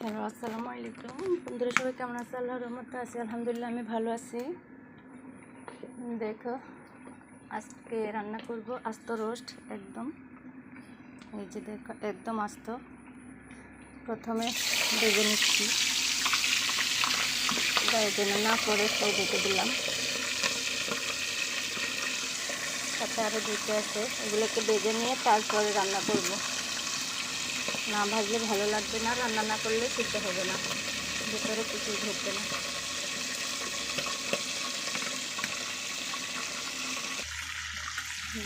Hello, আসসালামু আলাইকুম বন্ধুরা, সবাই কেমন আছে? আল্লাহর রহমতে আছি, আলহামদুলিল্লাহ আমি ভালো আছি। দেখো, আজকে রান্না করব আস্ত রোস্ট। একদম এই যে দেখো, একদম আস্ত। প্রথমে ভেজে নিচ্ছি, গায়ে যেন না করে সেই রেখে দিলাম। সাথে আরও দুটো আছে, এগুলোকে ভেজে নিয়ে তারপরে রান্না করব। না ভাজলে ভালো লাগবে না, রান্না না করলে সিদ্ধ হবে না, ভেতরে কিছুই ঢুকবে না।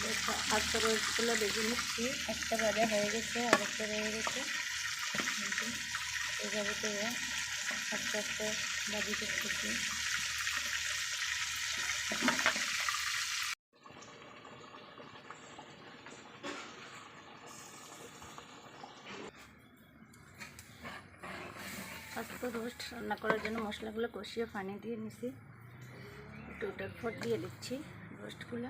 দেখো, আস্ত রোস্টগুলো ভেজে নিচ্ছি। একটা ভাজা হয়ে গেছে, আরেকটা রয়ে গেছে। এভাবে করে আস্তে আস্তে ভাজি করতেছি। আস্ত রোস্ট রান্না করার জন্য মশলাগুলো কষিয়ে পানি দিয়ে নিছি। একটু ফট দিয়ে দিচ্ছি রোস্টগুলো।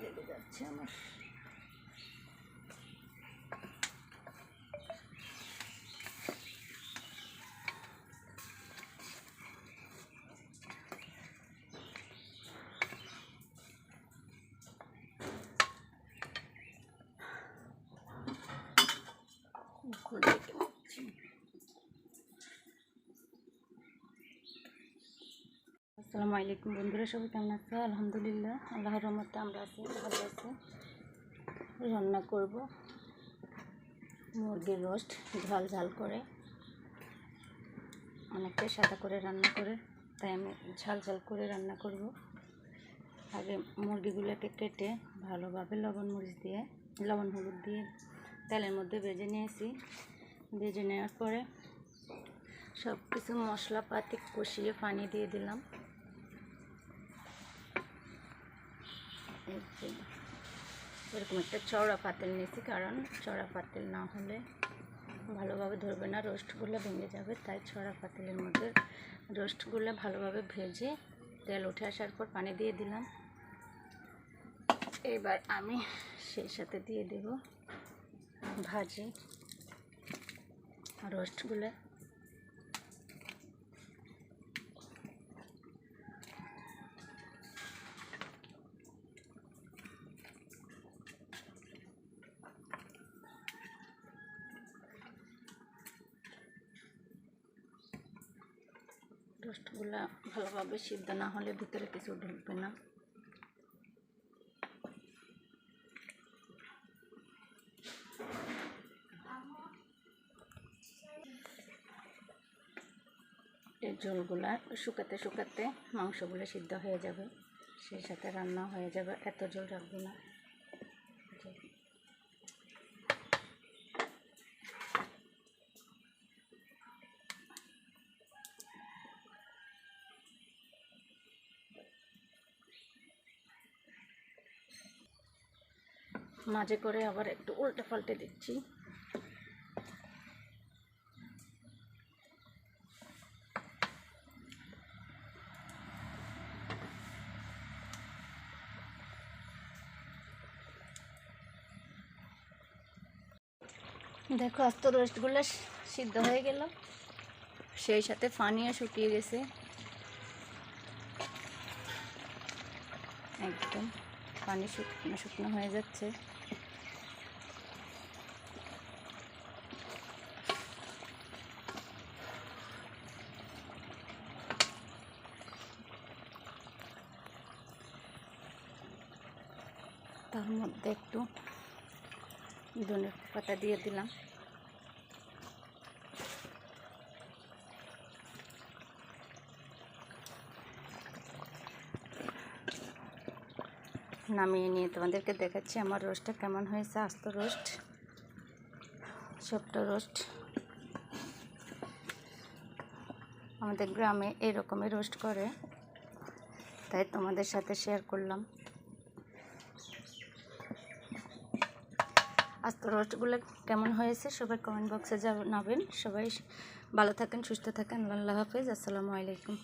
লেগে যাচ্ছে আমার। আসসালামু আলাইকুম বন্ধুরা, সবাই কেমন আছে? আলহামদুলিল্লাহ আল্লাহর রহমতে আমরা আছি, ভালো আছি। রান্না করব মুরগির রোস্ট, ঝাল ঝাল করে। অনেকটাই সাদা করে রান্না করে, তাই আমি ঝাল ঝাল করে রান্না করব। আগে মুরগিগুলোকে কেটে ভালোভাবে লবণ হলুদ দিয়ে তেলের মধ্যে ভেজে নিয়েছি। ভেজে নেওয়ার পরে সব কিছু মশলাপাতি কষিয়ে পানি দিয়ে দিলাম। এরকম একটা চওড়া পাতিল নিয়েছি, কারণ চওড়া পাতিল না হলে ভালোভাবে ধরবে না, রোস্টগুলো ভেঙে যাবে। তাই চওড়া পাতিলের মধ্যে রোস্টগুলো ভালোভাবে ভেজে তেল উঠে আসার পর পানি দিয়ে দিলাম। এবার আমি সেই সাথে দিয়ে দেব ভাজি রোস্টগুলো। রোস্টগুলো ভালোভাবে সিদ্ধ না হলে ভিতরে কিছু ঢুকবে না। এই ঝোলগুলা শুকাতে শুকাতে মাংসগুলো সিদ্ধ হয়ে যাবে, সেই সাথে রান্না হয়ে যাবে। এত ঝোল রাখবো না। মাঝে করে আবার একটু উল্টে পাল্টে দিচ্ছি। দেখো, আস্ত রোস্টগুলো সিদ্ধ হয়ে গেল, সেই সাথে পানিও শুকিয়ে গেছে। একদম পানি শুকনো শুকনো হয়ে যাচ্ছে। তার মধ্যে একটু ধনে পাতা দিয়ে দিলাম। নামিয়ে নিয়ে তোমাদেরকে দেখাচ্ছি আমার রোস্টটা কেমন হয়েছে। আস্ত রোস্ট, ছোট্ট রোস্ট। আমাদের গ্রামে এরকমই রোস্ট করে, তাই তোমাদের সাথে শেয়ার করলাম। আস্ত রোস্টগুলো কেমন হয়েছে সবাই কমেন্ট বক্সে জানাবেন। সবাই ভালো থাকেন, সুস্থ থাকেন। আল্লাহ হাফেজ, আসসালামু আলাইকুম।